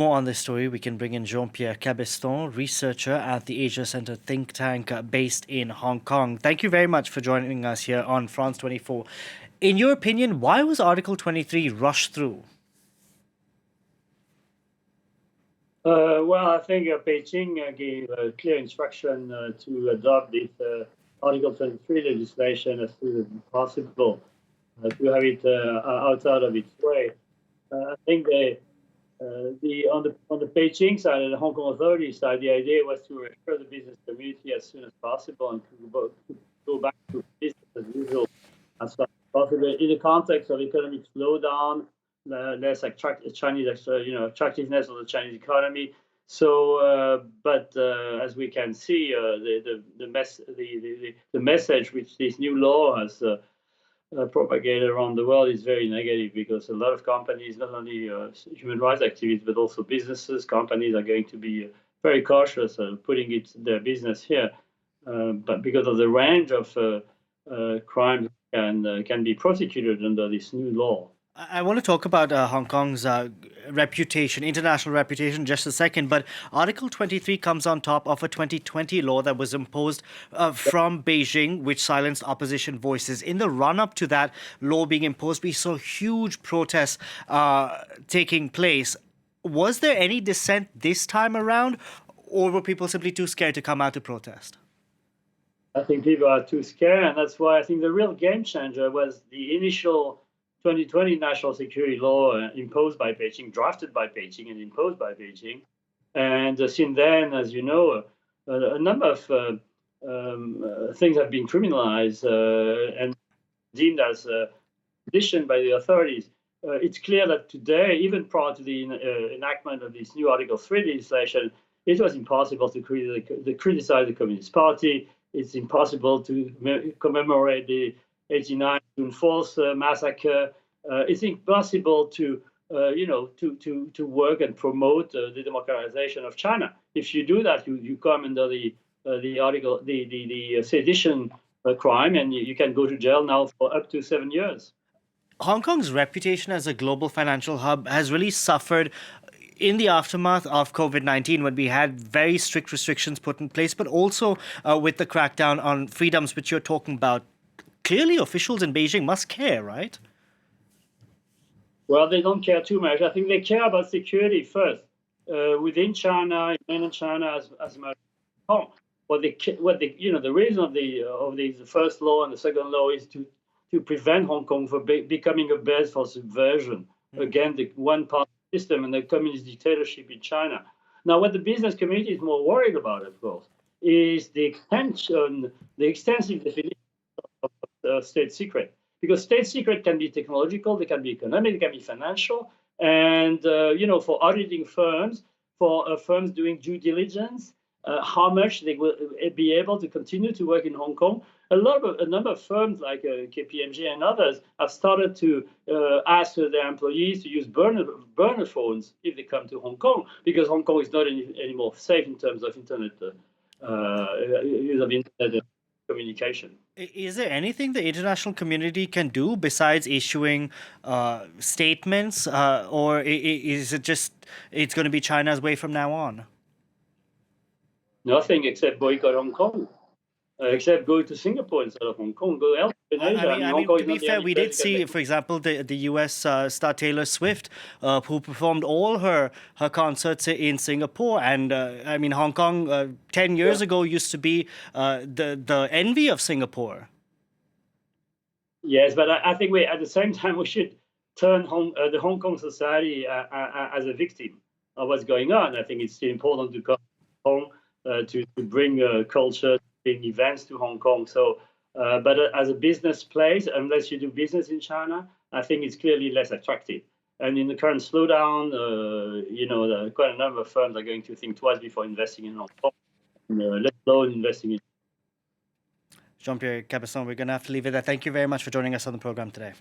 More on this story, we can bring in Jean-Pierre Cabestan, researcher at the Asia Center think tank based in Hong Kong. Thank you very much for joining us here on France 24. In your opinion, why was Article 23 rushed through? Well, I think Beijing gave clear instruction to adopt this Article 23 legislation as soon as possible, to have it outside of its way. I think on the Beijing side and the Hong Kong authority side, the idea was to reassure the business community as soon as possible and to go back to business as usual as fast as possible in the context of economic slowdown, less attractiveness of the Chinese economy. So, but as we can see, the message which this new law has propagated around the world is very negative, because a lot of companies, not only human rights activists but also businesses, companies are going to be very cautious putting their business here, but because of the range of crimes can be prosecuted under this new law. I want to talk about Hong Kong's reputation, international reputation, just a second. But Article 23 comes on top of a 2020 law that was imposed from Beijing, which silenced opposition voices. In the run-up to that law being imposed, we saw huge protests taking place. Was there any dissent this time around, or were people simply too scared to come out to protest? I think people are too scared, and that's why I think the real game changer was the initial 2020 national security law imposed by Beijing, drafted by Beijing and imposed by Beijing. And since then, as you know, a number of things have been criminalized and deemed as sedition by the authorities. It's clear that today, even prior to the enactment of this new Article 3 legislation, it was impossible to criticize the Communist Party. It's impossible to commemorate the 89 June 4th massacre. It's impossible to work and promote the democratization of China. If you do that, you come under the article, the sedition crime, and you can go to jail now for up to 7 years. Hong Kong's reputation as a global financial hub has really suffered in the aftermath of COVID-19, when we had very strict restrictions put in place, but also with the crackdown on freedoms, which you're talking about. Clearly, officials in Beijing must care, right? Well, they don't care too much. I think they care about security first, within China, in mainland China, as a matter of Hong Kong. The reason of the first law and the second law is to prevent Hong Kong from becoming a base for subversion against the one-party system and the communist dictatorship in China. Now, what the business community is more worried about, of course, is the extensive definition of state secret. Because state secret can be technological, they can be economic, they can be financial, and for auditing firms, for firms doing due diligence, how much they will be able to continue to work in Hong Kong. A number of firms like KPMG and others have started to ask their employees to use burner phones if they come to Hong Kong, because Hong Kong is not anymore safe in terms of internet use of internet communication. Is there anything the international community can do besides issuing statements, or is it just it's going to be China's way from now on? Nothing except boycott Hong Kong, except go to Singapore instead of Hong Kong, go elsewhere in Asia. I mean, to be fair, we did see, for example, the US star Taylor Swift, who performed all her concerts in Singapore. And I mean, Hong Kong 10 years ago used to be the envy of Singapore. Yes, but I think at the same time, we should turn the Hong Kong society as a victim of what's going on. I think it's still important to come to Hong Kong to bring culture, bring events to Hong Kong. So, but as a business place, unless you do business in China, I think it's clearly less attractive. And in the current slowdown, quite a number of firms are going to think twice before investing in Hong Kong, let alone investing in. Jean-Pierre Cabestan, we're going to have to leave it there. Thank you very much for joining us on the program today.